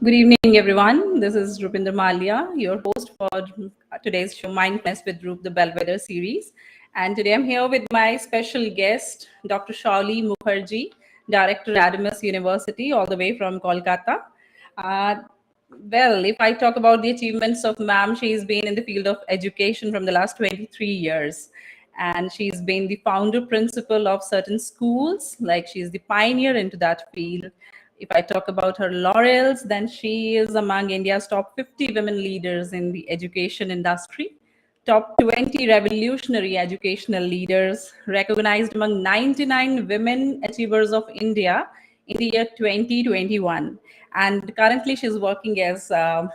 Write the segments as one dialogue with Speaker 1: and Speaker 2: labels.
Speaker 1: Good evening, everyone. This is Rupinder Malia, your host for today's show, Mindfulness with ROOP, the Bellwether series. And today I'm here with my special guest, Dr. Shauli Mukherjee, Director at Adamas University, all the way from Kolkata. Uh, well, if I talk about the achievements of ma'am, she's been in the field of education from the last 23 years. And she's been the founder principal of certain schools, like she's the pioneer into that field. If I talk about her laurels, then she is among India's top 50 women leaders in the education industry, top 20 revolutionary educational leaders, recognized among 99 women achievers of India in the year 2021. And currently she's working as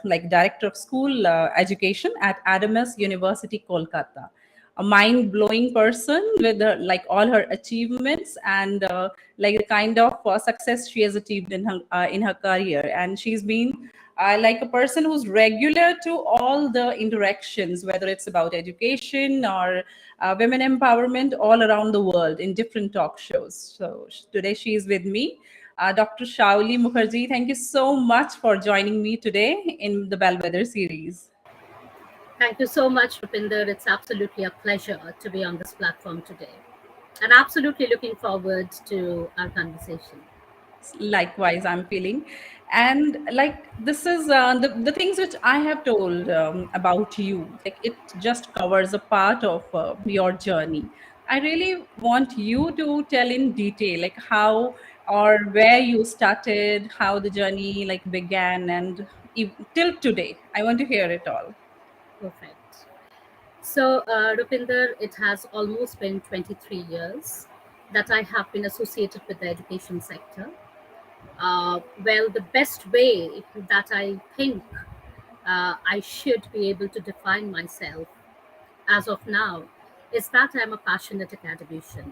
Speaker 1: like director of school education at Adamas University, Kolkata. A mind-blowing person with like all her achievements and like the kind of success she has achieved in her career. And she's been like a person who's regular to all the interactions, whether it's about education or women empowerment all around the world in different talk shows. So today she is with me. Dr. Shauli Mukherjee, thank you so much for joining me today in the Bellwether series.
Speaker 2: Thank you so much, Rupinder. It's absolutely a pleasure to be on this platform today. And absolutely looking forward to our conversation.
Speaker 1: Likewise, I'm feeling. And like this is the things which I have told about you, like it just covers a part of your journey. I really want you to tell in detail like how or where you started, how the journey like began, and till today I want to hear it all.
Speaker 2: Perfect. So, Rupinder, it has almost been 23 years that I have been associated with the education sector. Well, the best way that I think I should be able to define myself as of now is that I'm a passionate academician.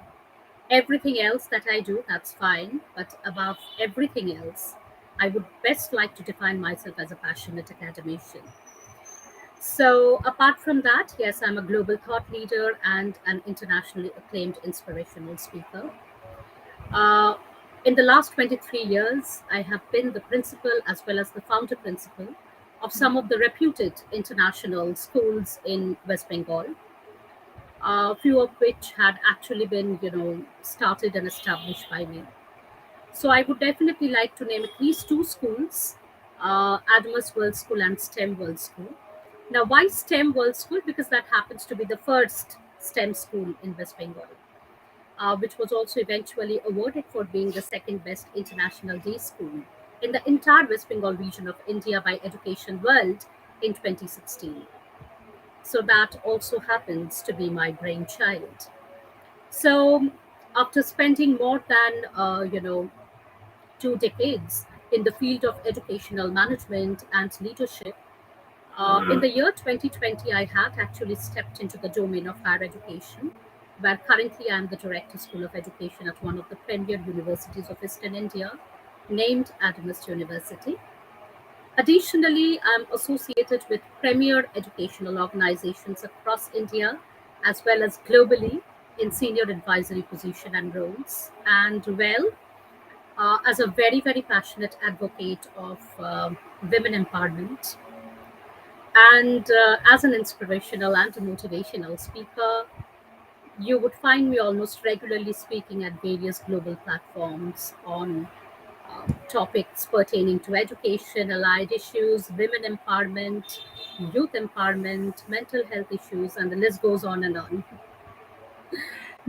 Speaker 2: Everything else that I do, that's fine. But above everything else, I would best like to define myself as a passionate academician. So, apart from that, yes, I'm a global thought leader and an internationally acclaimed inspirational speaker. Uh, in the last 23 years, I have been the principal as well as the founder principal of some of the reputed international schools in West Bengal, a few of which had actually been, started and established by me. So I would definitely like to name at least two schools, Adamas World School and STEM World School. Now, why STEM World School? Because that happens to be the first STEM school in West Bengal, which was also eventually awarded for being the second best international day school in the entire West Bengal region of India by Education World in 2016. So that also happens to be my brainchild. So after spending more than 2 decades in the field of educational management and leadership, in the year 2020, I had actually stepped into the domain of higher education, where currently I am the Director School of Education at one of the premier universities of Eastern India, named Adamas University. Additionally, I'm associated with premier educational organizations across India as well as globally in senior advisory position and roles. And well, as a very, very passionate advocate of women empowerment, and as an inspirational and a motivational speaker, you would find me almost regularly speaking at various global platforms on topics pertaining to education, allied issues, women empowerment, youth empowerment, mental health issues, and the list goes on and on.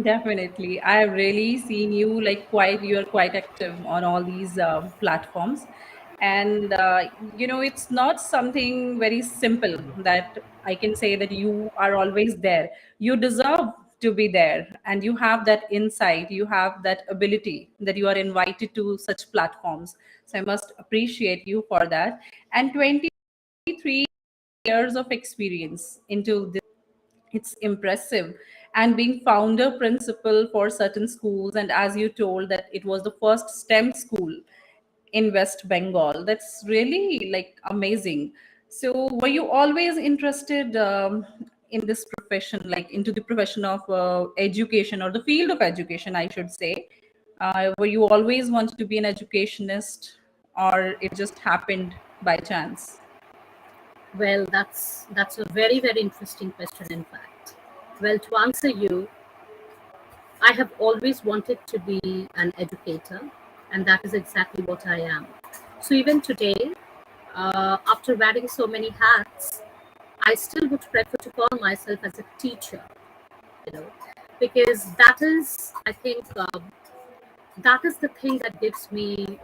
Speaker 1: Definitely. I've really seen you like quite, you're quite active on all these platforms. And, it's not something very simple that I can say that you are always there. You deserve to be there and you have that insight, you have that ability that you are invited to such platforms. So I must appreciate you for that. And 23 years of experience into this, it's impressive. And being founder principal for certain schools, and as you told that it was the first STEM school in West Bengal, that's really like amazing. So were you always interested in this profession, like into the profession of education or the field of education, I should say? Were you always wanted to be an educationist, or it just happened? by chance?
Speaker 2: Well, that's a very, very interesting question, in fact. Well, to answer you, I have always wanted to be an educator, and that is exactly what I am. So even today, after wearing so many hats, I still would prefer to call myself as a teacher, you know, because that is, I think, that is the thing that gives me,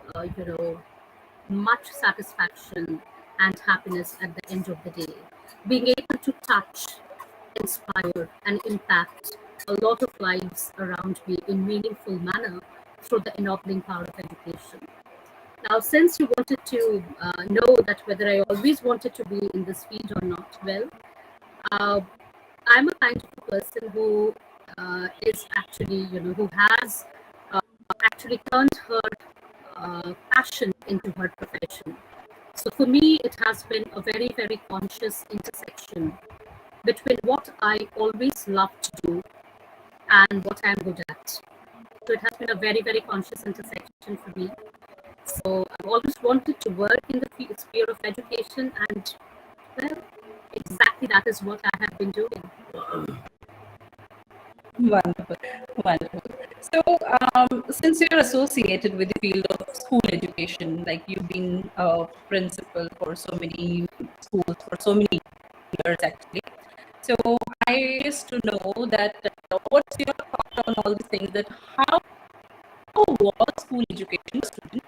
Speaker 2: much satisfaction and happiness at the end of the day. Being able to touch, inspire, and impact a lot of lives around me in meaningful manner through the ennobling power of education. Now, since you wanted to know that whether I always wanted to be in this field or not, well, uh, I'm a kind of a person who is actually, who has actually turned her passion into her profession. So for me, it has been a very, very conscious intersection between what I always love to do and what I'm good at. So it has been a very, very conscious intersection for me. So I've always wanted to work in the sphere of education, and well, exactly that is what I have been doing.
Speaker 1: Wonderful, wonderful. So, since you're associated with the field of school education, like you've been a principal for so many schools for so many years, actually. So, I used to know that what's your thought on all these things? That how was school education a student,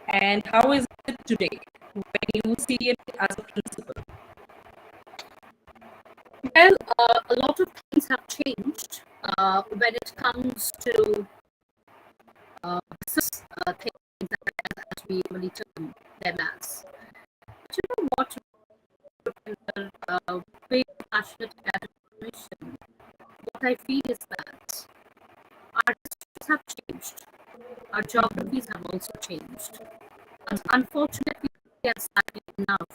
Speaker 1: and how is it today when you see it as a principal?
Speaker 2: Well, a lot of things have changed when it comes to things as we usually term them as. But you know what? Being passionate academician, what I feel is that our histories have changed, our geographies have also changed. And unfortunately, and sadly enough,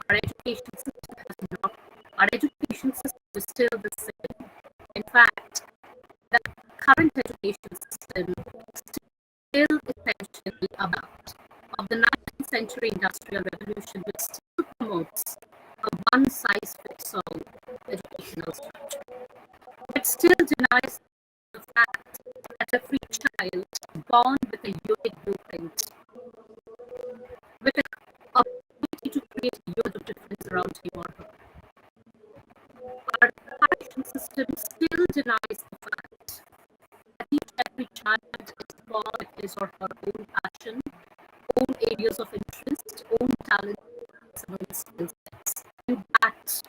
Speaker 2: our education system has not. Our education system is still the same. In fact, the current education system still essentially about of the 19th century industrial revolution, which still promotes a one-size-fits-all educational structure. It still denies the fact that every child born with a unique blueprint, with the ability to create a unique of difference around him or her. Our education system still denies the fact that every child is born with his or her own passion, own areas of interest, own talents, and own skill sets. And that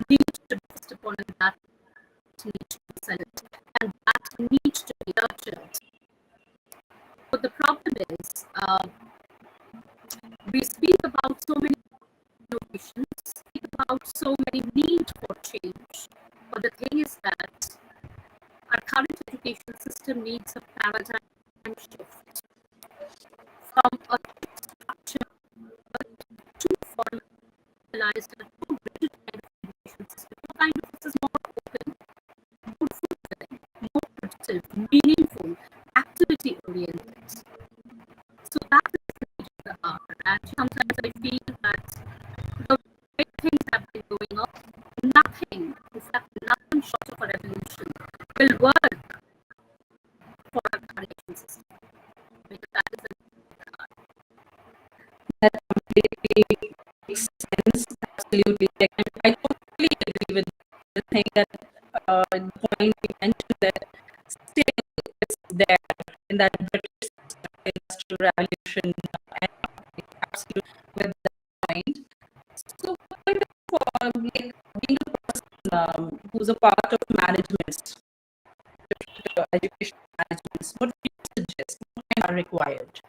Speaker 2: needs to be focused upon, and that needs to be said, and that needs to be nurtured. But the problem is, we speak about so many innovations, speak about so many need for change. But the thing is that our current education system needs a paradigm shift from a structured to formalized and too rigid kind of education system. A kind of this is more open, more fulfilling, more productive, meaningful, activity oriented. So that is the need of the hour. And sometimes I feel that the way things have been going on, nothing, in fact, nothing short of a revolution will work for our current education system. Because that is the
Speaker 1: That completely makes sense. Absolutely. I totally agree with the thing that the point you mentioned that still it's there in that British industrial revolution, and absolutely with that point. So, what kind of like being a person who's a part of management, education management, what do you suggest? What kind are required?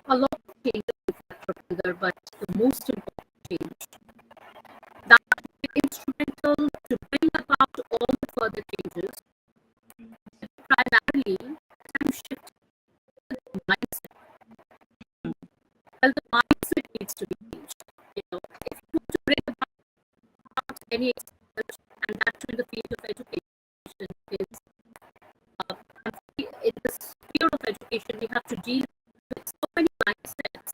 Speaker 2: a lot of changes in fact together, but the most important change that is instrumental to bring about all the further changes is primarily time shift mindset. Well, the mindset needs to be changed. If you want to bring about any change, and that in the field of education is uh, in the sphere of education, we have to deal with so many mindsets.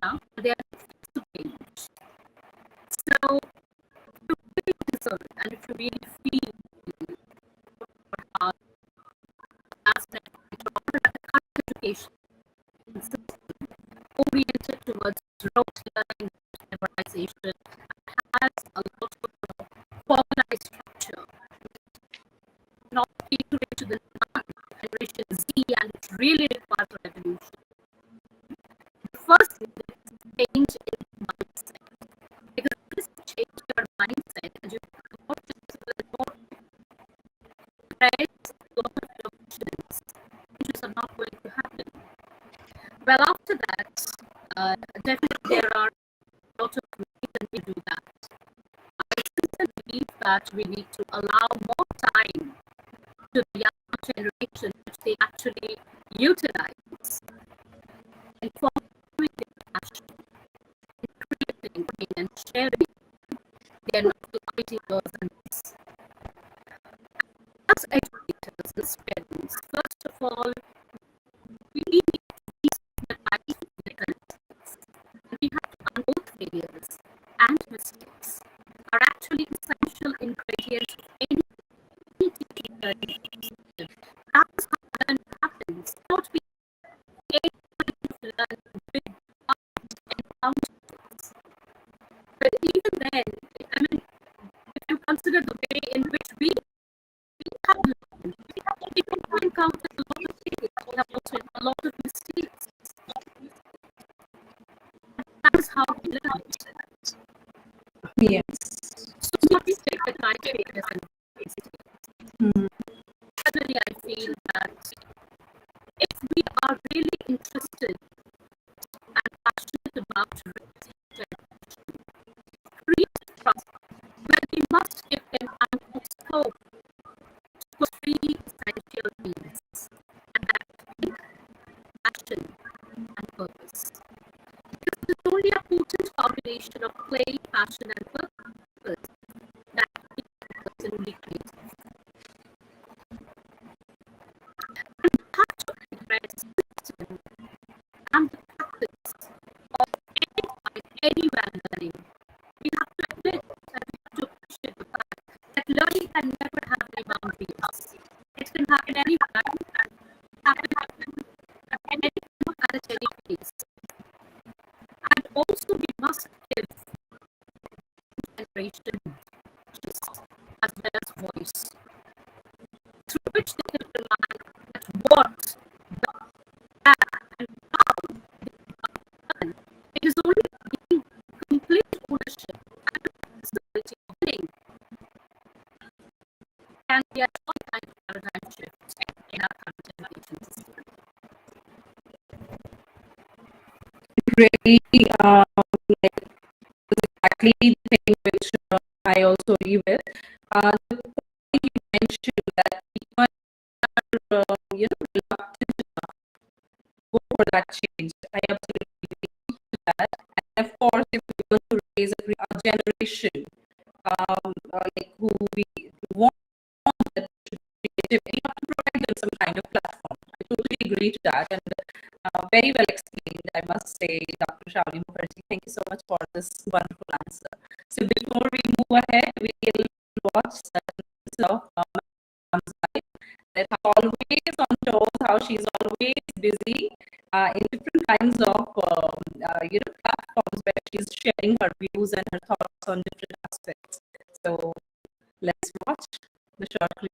Speaker 2: enough, they are fixed to change. So, if you really deserve it, and if you really feel aspect of the education system oriented towards rote learning, memorization, has a lot of formalized structure, not catering to the generation Z, and it really requires a revolution. The first thing is change in mindset, because if you change your mindset and you promote it to the more threats, a lot of options, changes are not going to happen. Well, after that, definitely there are lots of ways that we do that. I sincerely believe that we need to allow more time to the young generation, which they actually utilize in forming their passion, in creating and sharing their knowledge ideas. As educators, as parents, first of all, we need to reset the life mechanisms. We have to unload failures and mistakes are actually essential ingredients of any teaching learning. That's how learning happens. Not be able to learn with encounters. But even then, I mean, if you consider the way in which we have learned, we can encounter a lot of failures. We have also a lot of mistakes. That is how we learn.
Speaker 1: Yes.
Speaker 2: So not take the criteria and personally, I feel that if we are really interested and passionate about create trust, where we must give them ample scope for three essential needs, and that is action and purpose. Because it is only a potent combination of play, passion, and purpose that makes a person truly creative. And we have to address system and the practice of anywhere learning. We have to admit and we have to appreciate the fact that learning can never have any boundaries. It can happen anywhere, happen at any time, at any place. And also we must give generation just as well as voice, through which they can remind that what, where, and how they learn. It is only giving complete ownership and responsibility of learning can be a all kind of paradigm shift in our current education system.
Speaker 1: Really, like exactly the thing which I also agree with. The point you mentioned that people are, reluctant to go for that change. I absolutely agree with that. And of course, if we want to raise a generation, like who we want that should be creative, we have to provide them some kind of platform. I totally agree to that, and very well explained, I must say, Dr. Shauli Mukherjee. Thank you so much for this wonderful answer. So before we move ahead, we will watch certain of Mam's life. That always on toes, how she's always busy in different kinds of platforms where she's sharing her views and her thoughts on different aspects. So let's watch the short clip.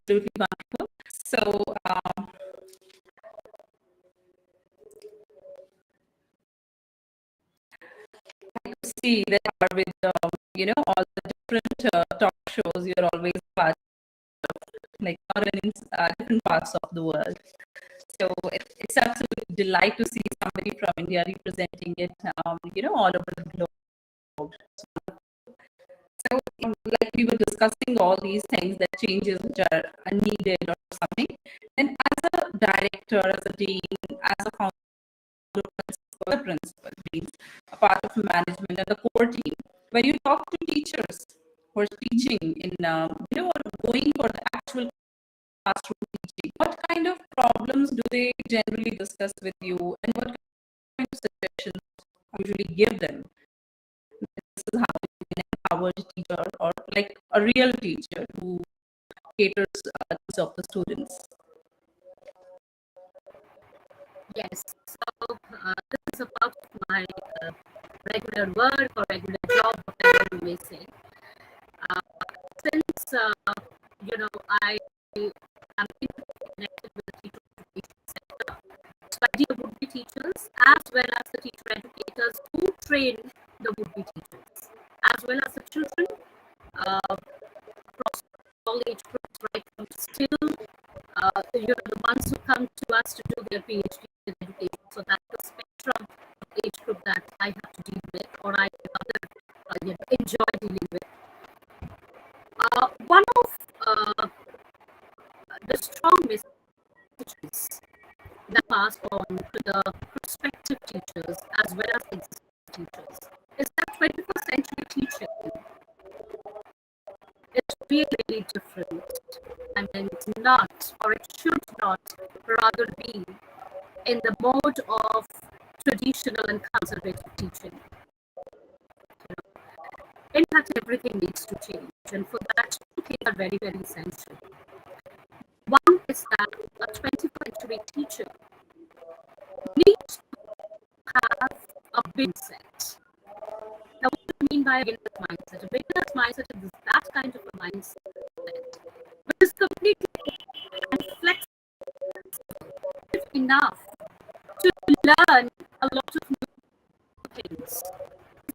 Speaker 1: absolutely wonderful. So, I could see that are with all the different talk shows you're always part of, like not in different parts of the world. So it's absolute delight to see somebody from India representing it, all over the globe. So, like we were discussing all these things, that changes which are needed or something. And as a director, as a dean, as a founder, principal means a part of management and the core team. When you talk to teachers who are teaching in, or going for the actual classroom teaching, what kind of problems do they generally discuss with you, and what kind of suggestions usually give them? This is how you can empower a teacher, or like a real teacher who caters to the students.
Speaker 2: Yes. So this is a part of my regular work or regular job, whatever you may say. Since I am connected with the teacher education sector, so I deal would-be teachers as well as the teacher educators who train the would-be teachers, as well as the children across all age groups, right from still, the ones who come to us to do their PhD in education. So that's the spectrum of age group that I have to deal with, or I rather enjoy dealing with. One of the strong messages that pass on to the prospective teachers as well as existing teachers is that 21st century teaching is really different. I mean, it's not, or it should not, rather be in the mode of traditional and conservative teaching. In fact, everything needs to change, and for that, two things are very, very essential. One is that a 21st century teacher needs to have a mindset. Now, what do you mean by a beginner's mindset? A beginner's mindset is that kind of a mindset which is completely and flexible enough to learn a lot of new things.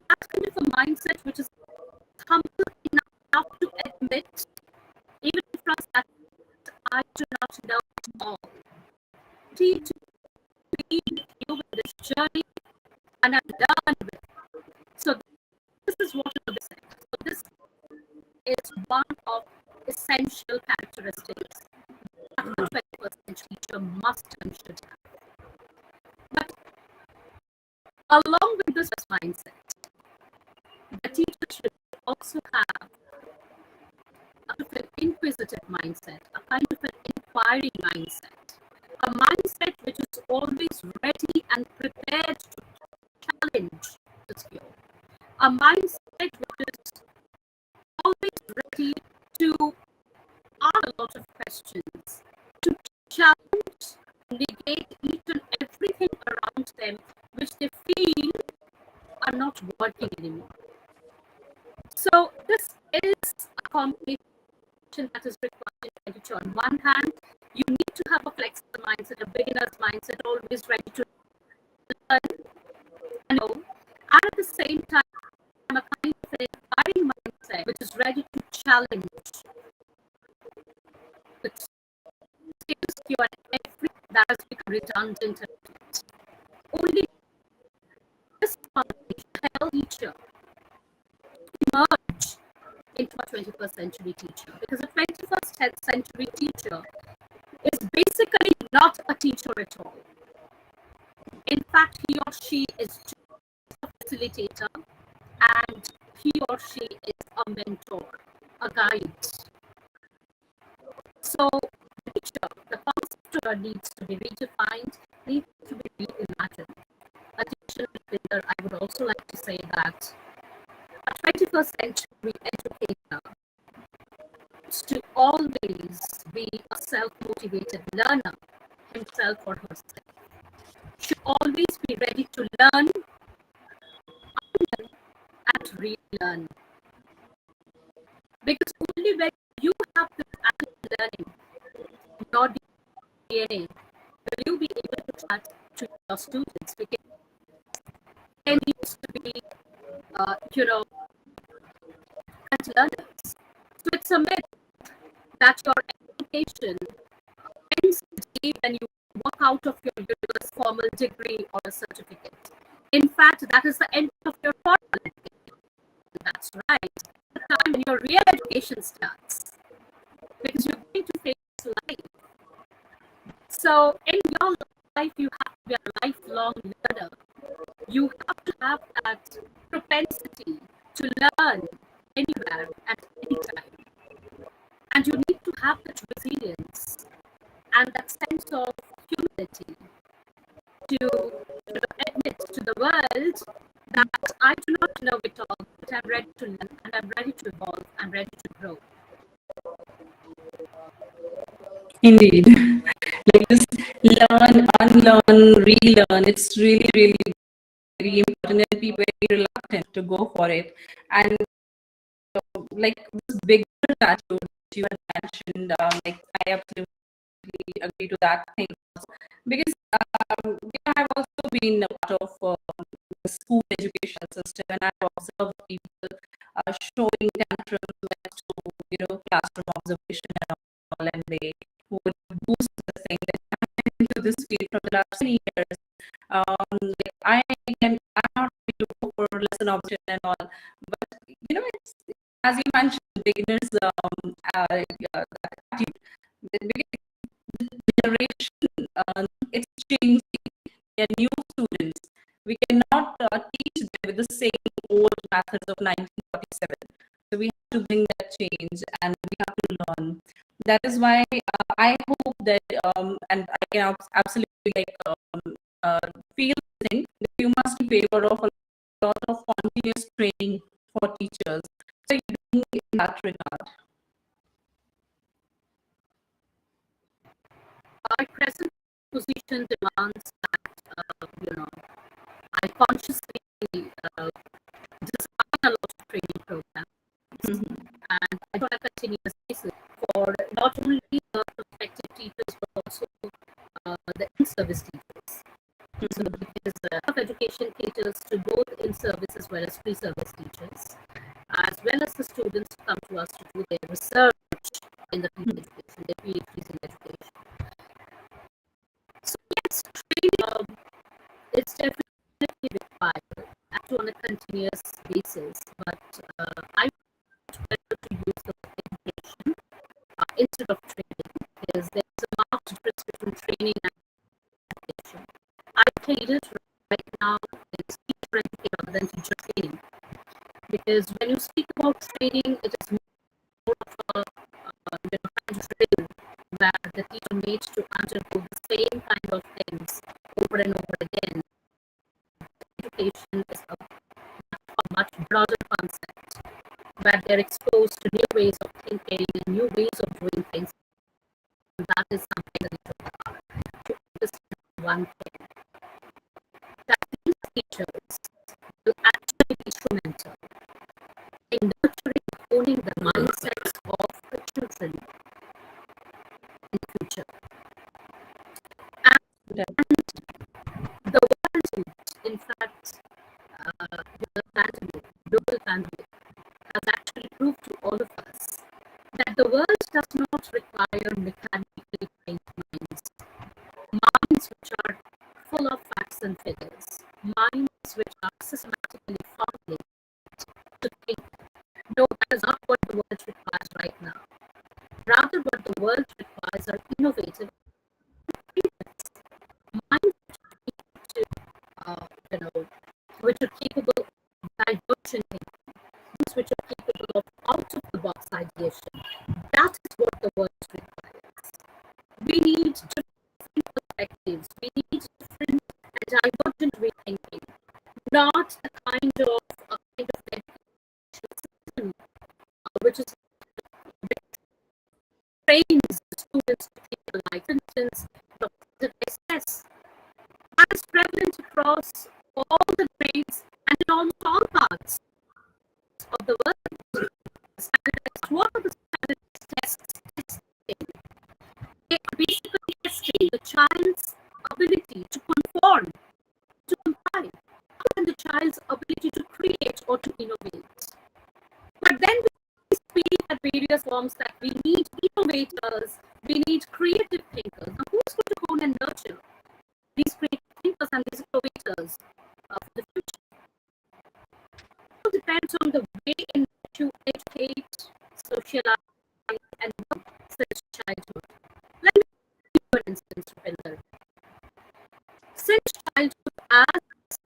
Speaker 2: That kind of a mindset which is humble enough to admit, even from that, I do not know it all. To be with you with this journey and I've learned with you. So this is what it is. So this is one of essential characteristics that a 21st century teacher must and should have. But along with this mindset, the teacher should also have a kind of an inquisitive mindset, a kind of an inquiring mindset, a mindset which is always ready and prepared to challenge the skill, a mindset which is always ready to ask a lot of questions, to challenge, negate each and everything around them which they feel are not working anymore. So this is a combination that is required in literature. On one hand, you need to have a flexible mindset, a beginner's mindset, always ready to learn and know, and at the same time, a kind of an inquiring mindset which is ready to challenge the status quo and everything that has become redundant. Only this combination helps teacher emerge into a 21st century teacher, because a 21st century teacher is basically not a teacher at all. In fact, he or she is just a facilitator, and he or she is a mentor, a guide. So the teacher, the concept needs to be redefined, needs to be reimagined. Additionally, I would also like to say that a 21st century educator needs to always be a self-motivated learner, himself or herself. Should always be ready to learn, unlearn, and relearn. Because only when you have this active learning, your DNA, will you be able to chat to your students? Because they used to be, and learners. So it's a myth that your education ends the day when you walk out of your university formal degree or a certificate. In fact, that is the end of your formal education. That's right. The time when your real education starts, because you're going to face life. So in your life, you have to be a lifelong learner. You have to have that propensity to learn anywhere at any time. And you need to have that resilience and that sense of humility to admit to the world that I do not know it all, but I'm ready to learn and I'm ready to evolve, I'm ready to grow.
Speaker 1: Indeed. Like just learn, unlearn, relearn. It's really, really very important and people are very reluctant to go for it. And like this bigger tattoo that you had mentioned, like I absolutely agree to that thing because I've also been a part of the school education system, and I've observed people showing tantrums to classroom observation and all, and they would boost the thing that I'm into this field for the last 20 years. Like I'm not ready to go for lesson observation and all, but it's as you mentioned, beginners attitude. The generation it's changing. They are new students. We cannot teach them with the same old methods of 1947. So we have to bring that change and we have to learn. That is why I hope that, and I can absolutely feel the thing that you must be in favor of a lot of continuous training for teachers. So you doing in that regard.
Speaker 2: Our present position demands that, I consciously design a lot of training programs, and I do a continuous basis for not only the prospective teachers but also the in-service teachers. So because of education caters to both in-service as well as pre-service teachers, as well as the students who come to us to do their research in the field of education, their PhDs in education. So yes, training it's definitely required on a continuous basis, but I better to use the word education instead of training, because there's a marked difference between training and education. I think it is right now is teacher education rather than teacher training, because when you speak about training, it is more of a kind of drill where the teacher needs to undergo the same kind of things over and over again. Education is a much broader concept where they're exposed to new ways of thinking and new ways of doing things. And that is something that is required to understand one thing, that these teachers will actually be instrumental in nurturing and honing the mindsets of the children in the future. And the world, in fact, the pandemic, global pandemic, has actually proved to all of us that the world does not require mechanically trained minds, minds which are full of facts and figures, minds which are systematically formulated to think. No, that is not what the world requires right now. Rather, what the world requires are innovative minds which are capable of divergent thinking, which are capable of out-of-the-box ideation. That is what the world requires. We need different perspectives. We need different and divergent rethinking, not the kind of education system which is trains students to think alike. For instance, the SS that is prevalent across all the grades and in almost all parts of the world. Standardized, what are the standardized tests? They could be various forms that we need innovators, we need creative thinkers. Now, who's going to hone and nurture these creative thinkers and these innovators for the future? It depends on the way in which you educate, socialize, and work since childhood. Let me give you an instance, Rupinder. Since childhood, as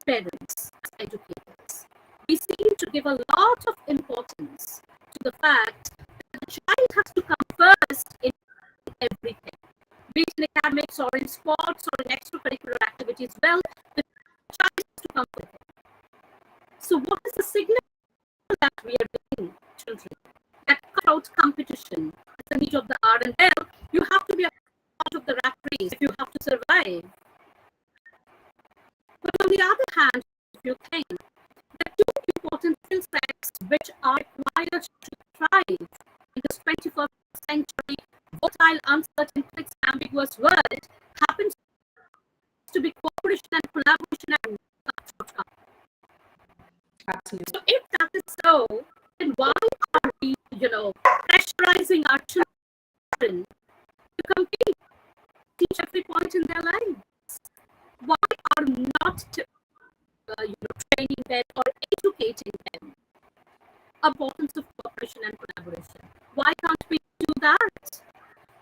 Speaker 2: parents, as educators, we seem to give a lot of importance to the fact that the child has to come first in everything, be it in academics or in sports or in extracurricular activities. Well, the child has to come first. So, what is the signal that we are giving children? That cut out competition is the need of the hour, and well, you have to be a part of the rat race if you have to survive. But on the other hand, if you think the two important skill sets which are required to thrive in this 21st century, volatile, uncertain, complex, ambiguous world happens to be cooperation and collaboration and outcome.
Speaker 1: Absolutely.
Speaker 2: So if that is so, then why are we, pressurizing our children to compete, teach every point in their lives? Why are not training them or educating them importance of cooperation and collaboration? Why can't we do that?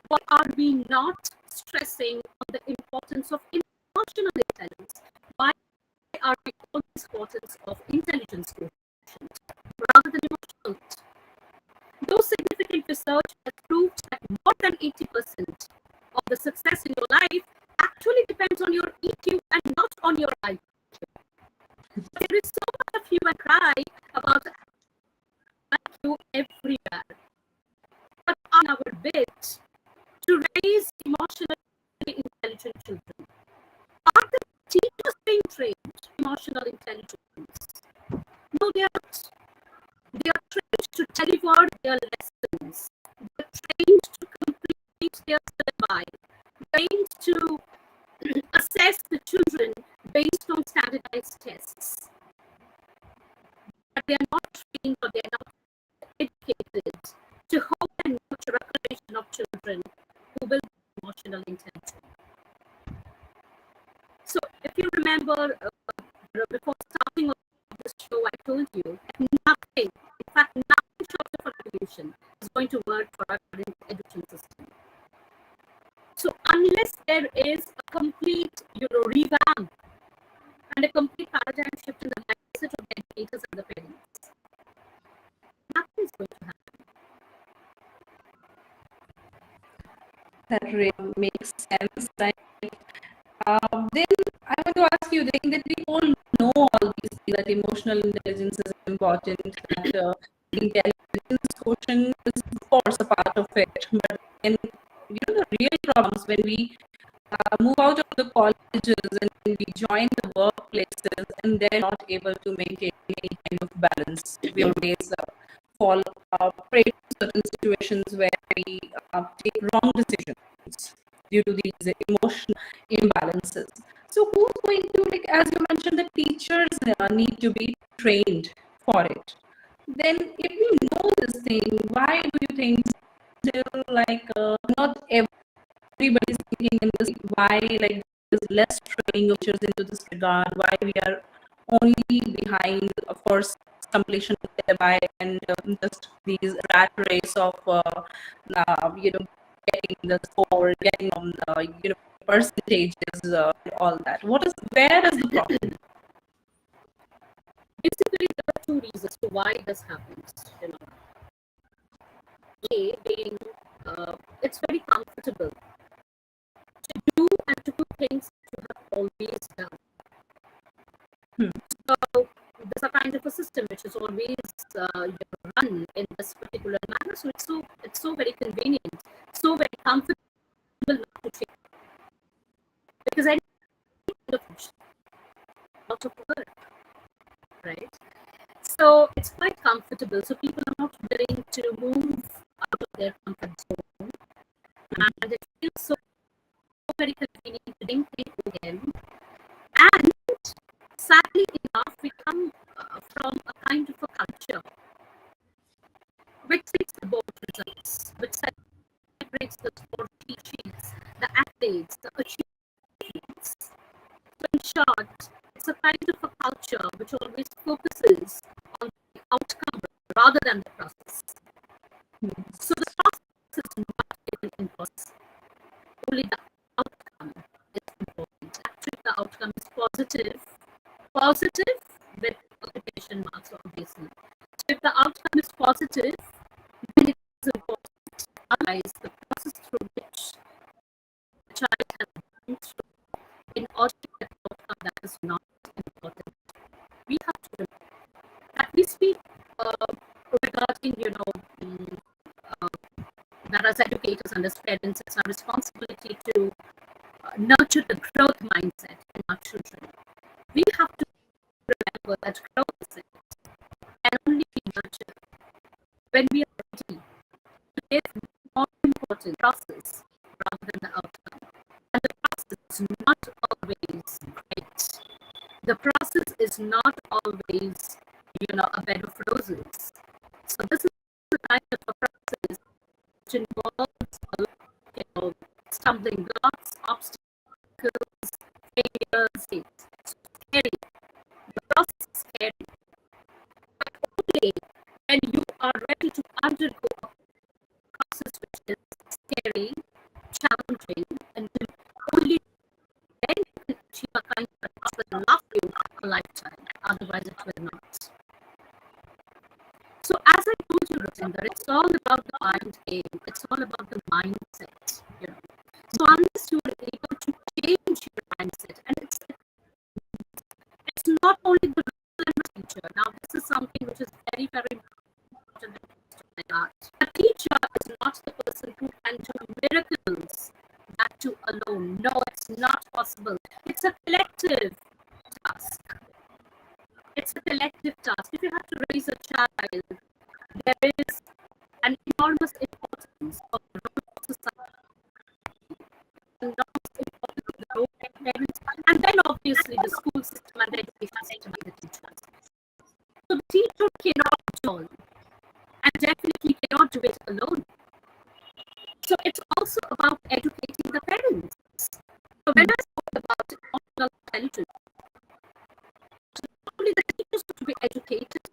Speaker 2: Why are we not stressing on the importance of emotional intelligence? Why are we on the importance of intelligence quotient rather than emotional? Though significant research has proved that more than 80% of the success in your life actually depends on your EQ and not on your IQ. There is so much of hue and cry about IQ everywhere. But on our bit to raise emotionally intelligent children, are the teachers being trained emotional intelligence? No, they are not. They are trained to deliver their lessons. They are trained to complete their syllabi. Trained to assess the children based on standardized tests. But they are not trained or they are not educated to hope and nurture a collection of children who will be emotionally intelligent. So, if you remember, before starting of this show, I told you that nothing, in fact, nothing short of a revolution is going to work for our current education system. So, unless there is a complete, revamp and a complete paradigm shift in the mindset of the educators and the parents, nothing is going to happen.
Speaker 1: That really makes sense. Then I want to ask you, that we all know all these things, that emotional intelligence is important, that intelligence quotient is of course a part of it, but then the real problems when we move out of the colleges and we join the workplaces and they're not able to maintain any kind of balance. We always fall prey to certain situations where we take wrong decisions due to these emotional imbalances. So who's going to, as you mentioned, the teachers need to be trained for it. Then if we know this thing, why do you think still not everybody's thinking in this, why there's less training of teachers into this regard, why we are only behind, of course, completion thereby and just these rat race of getting the score, getting percentages, all that. Where is the problem?
Speaker 2: Basically, there are two reasons to why this happens. A being it's very comfortable to do and to do things you have always done. So there's a kind of a system which is always run in this particular manner. So it's so very convenient, so very comfortable not to change, because any kind of lot of work, right? So it's quite comfortable. So people are not willing to move out of their comfort zone, and it feels so very convenient to think again. And sadly enough, we come from a kind of a culture which thinks about culture which always focuses on the outcome rather than the process. So the process is not even important. Only the outcome is important. Actually, the outcome is positive. Positive with quotation marks, obviously. So if the outcome is positive, then it is important. Otherwise, the process through which the child has been through in order to get the outcome, that is not important. We have to remember that we speak regarding, that as educators and as parents, it's our responsibility to nurture the growth mindset in our children. We have to remember that growth can only be nurtured when we are ready to give more important process rather than the outcome. And the process is not always great. The process is not always, a bed of roses. So this is the kind of a process which involves, stumbling blocks, obstacles, failures. It's scary. The process is scary. But only when you are ready to undergo a process which is scary, challenging, and only then you can achieve a kind of process that will last you a lifetime. Otherwise, it will not. So, as I told you, Ratinder, it's all about the mind game. It's all about the mindset. So, unless you are able to change your mindset, and it's not only the teacher. Now, this is something which is very, very important. A teacher is not the person who can do miracles, that too alone. No, it's not possible. It's a collective task. It's a collective task. If you have to raise a child, there is an enormous importance of the role of society, enormous importance of the role of parents, and then obviously the school system and the education system and the teachers. So the teacher cannot do it all, and definitely cannot do it alone. So it's also about educating the parents. So when I talk about emotional intelligence, not only the teachers have to be educated,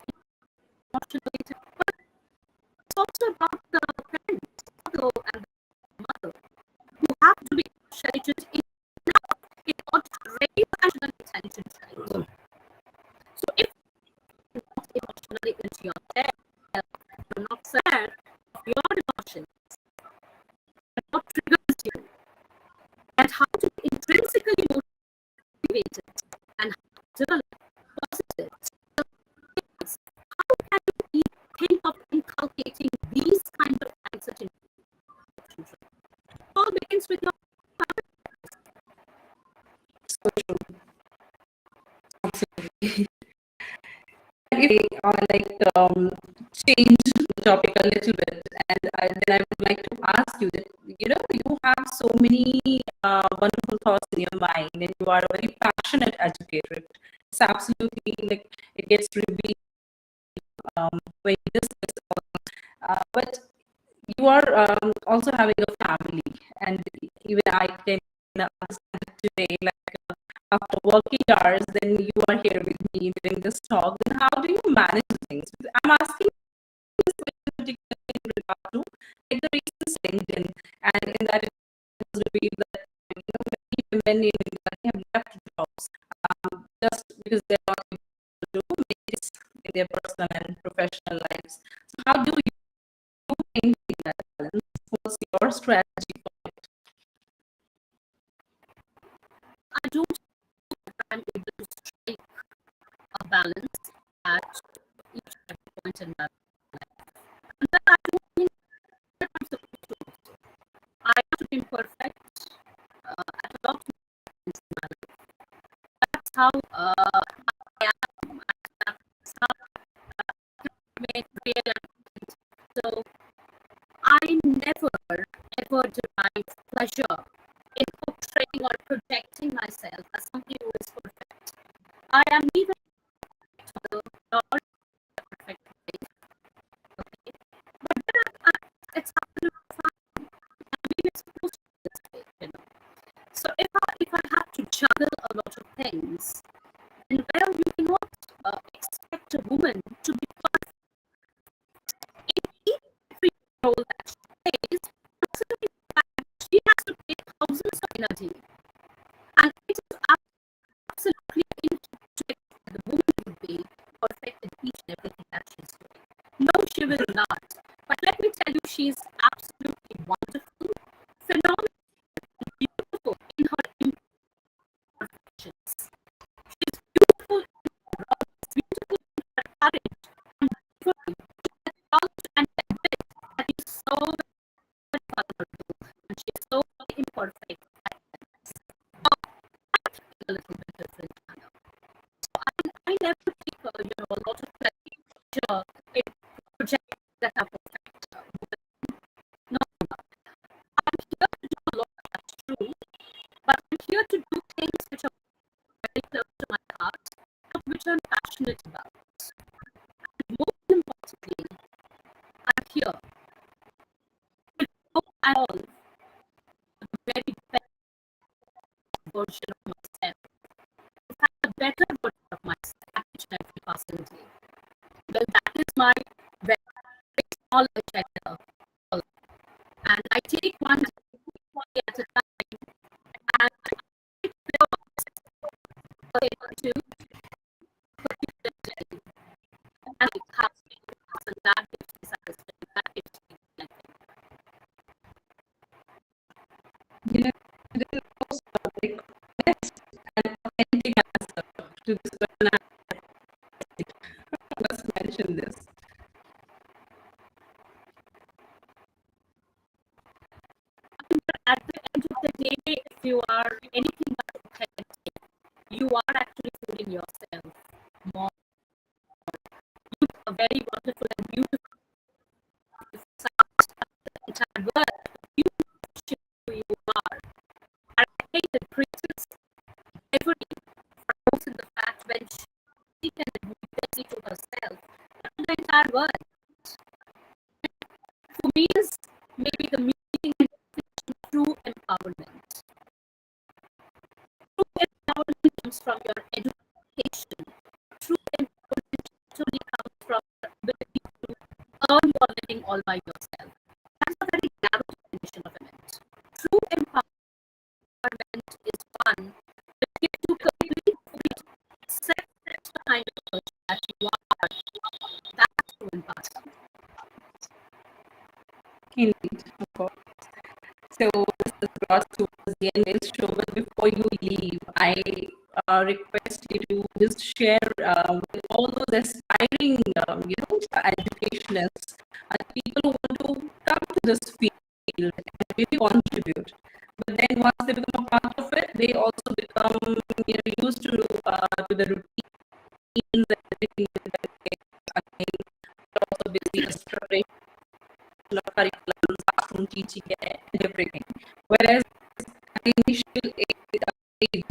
Speaker 2: emotionally, but it's also about the parents, father and the mother, who have to be intelligent enough in order to raise an intelligent child. So if you're not emotionally into yourself, you're not sad of your emotions, and what triggers you, and how to be intrinsically motivated and develop positive things. How can you think of inculcating these kind of mindset in children? It all begins with your
Speaker 1: So true. Absolutely. If we change the topic a little bit, and then I would like to ask you that you have so many wonderful thoughts in your mind, and you are a very passionate educator. It's absolutely like it gets revealed when you discuss. But you are also having a family, and even I can understand it today. After working hours, then you are here with me during this talk. Then how do you manage things? I'm asking this question particularly in regard to the recent LinkedIn, and in that it was revealed that many women in India have left jobs just because they're not able to do mix in their personal and professional lives. So how do you maintain that balance? What's your strategy for it?
Speaker 2: I don't think that I'm able to strike a balance at each and every point in my life. And that I don't think that I'm supposed to do. I have to be imperfect at a lot of times in my life. That's how I am. That's how I make real. So I never ever derive pleasure in portraying or projecting myself as somebody who is perfect. I am neither perfect nor perfect. Okay? But then it's absolutely fine. I mean, it's supposed to be this way. So if I have to juggle a lot of things, then well, you can she's absolutely wonderful, phenomenal, beautiful in her imperfections. She's beautiful in her raw, beautiful in her courage, and beautiful in the knowledge and the ability that is so very vulnerable, and she's so very imperfect at times. A little bit different. So I never take a lot of pleasure in projects that are perfect. No, I'm here to do a lot, that's true, but I'm here to do things which are very close to my heart, which I'm passionate about. And most importantly, I'm here to know and all the very best version of myself, to have a better version of myself at each and every passing day. Well, that is my very small agenda. And I take one day at a time, and I take care of myself to put it today. And I have and that gives me satisfaction, that gives me nothing.
Speaker 1: You know, it is also like honest and authentic answer to this question. I must mention this.
Speaker 2: At the end of the day, if you are anything but authentic, you are actually fooling yourself more. You are very wonderful and beautiful. The entire world, you who you are. And I think the greatest bravery flows in the fact when she can admit this to herself and to the entire world. For me, is maybe the meaning and definition of true empowerment. True empowerment comes from your education. True empowerment actually comes from your ability to earn your living all by yourself. That's a very narrow definition of it. True empowerment is one that gives you complete freedom, set the kind of person that you are. That's true empowerment.
Speaker 1: Indeed, of course. So this is brought towards the end of this show, but before you leave, I request you to just share with all those aspiring, educationists and people who want to come to this field and really contribute. But then once they become a part of it, they also become used to the routines and everything that they again also busy with preparation of curriculum, classroom teaching, and everything. Whereas at the initial age,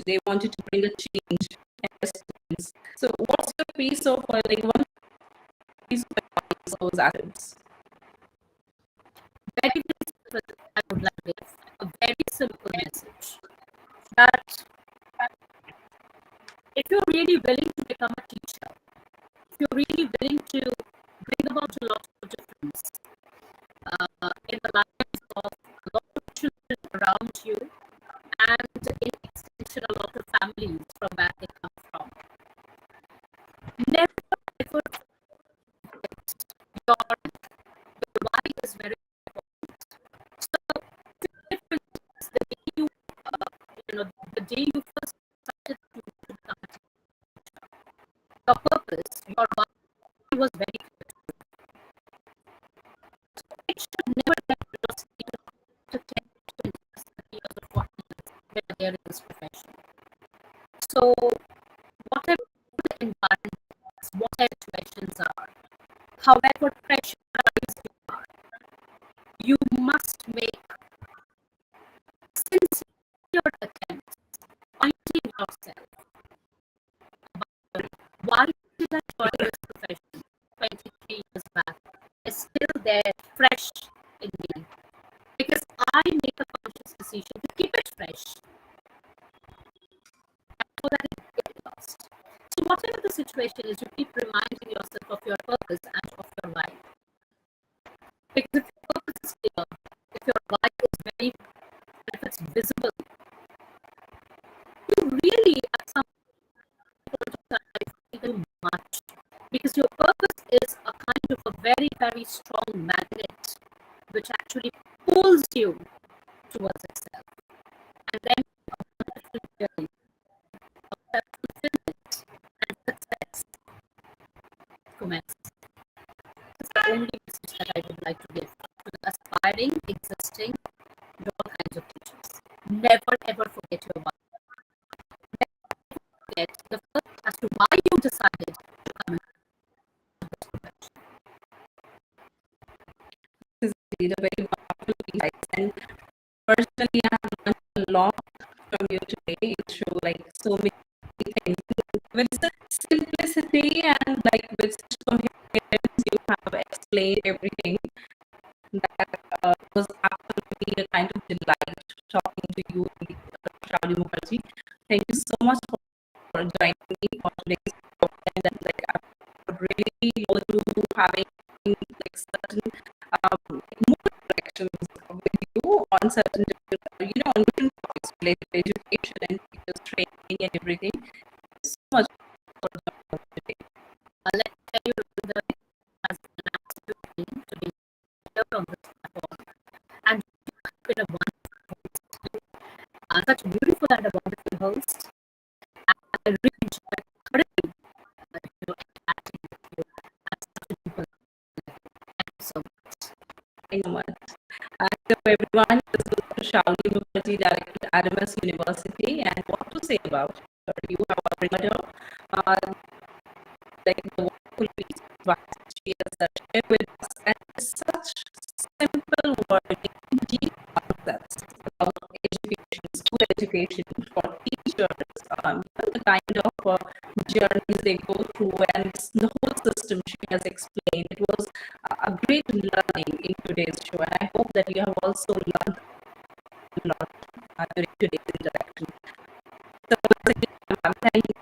Speaker 1: they wanted to bring a change in their students. So, what's your piece of one piece of advice for those adults?
Speaker 2: Very simple, I would like to give a very simple message that if you're really willing to become a teacher, if you're really willing to bring about a lot of difference in the lives of a lot of children around you and in extension a lot of families from where they come from, never ever forget your why is very important. So the day you the day you first started to become a teacher, your purpose, your why was very clear. It should never get curiosity to 10 to 20 years or 40 years when they're in this profession. So whatever the environment is, whatever situations are, however pressurized you are, you must make sincere attempts finding yourself about why did I join this profession 23 years back? Is still there, fresh in me. Because I make a conscious decision to keep it fresh. So that it gets lost. So whatever the situation is, you keep reminding yourself of your purpose and of your why. Because if your purpose is clear, if your why is very, if it's visible, you really at some point of time feel much. Because your purpose is a kind of a very, very strong magnet which actually pulls you towards itself. And then a wonderful journey of self-fulfillment and success commences. This is the only message that I would like to give to the aspiring, existing, and all kinds of teachers. Never ever forget your why. Never forget the first as to why you decided to come into this profession.
Speaker 1: This is indeed a very wonderful insight. And personally, I have learned a lot from you today. You show like so many things with such simplicity and like with such coherence. You have explained everything that was absolutely a kind of delight talking to you, Shauli Mukherjee. Thank you so much for joining me for today's program. And like I would really love to having like certain more interactions with you on certain different, on different topics related to education and teachers training and everything. Thank you so much for joining today.
Speaker 2: Let me tell you that it has been an absolute pleasure to be here on this platform, and you have been a wonderful host, such a beautiful and a wonderful host. And I really enjoyed thoroughly, interacting with you at such a deeper level. Thank you so much.
Speaker 1: Thank you so much. So everyone, this is Dr. Shauli Mukherjee, Director at Adamas University. And what to say about her? You have already heard her, like the wonderful piece of advice she has shared with us. And it's such simple wording, deep concepts about education, school education for teachers, the kind of journeys they go through and the whole system she has explained. It was a great learning in today's show, and I hope that you have also learned a lot during today's interaction. So, once again, thank you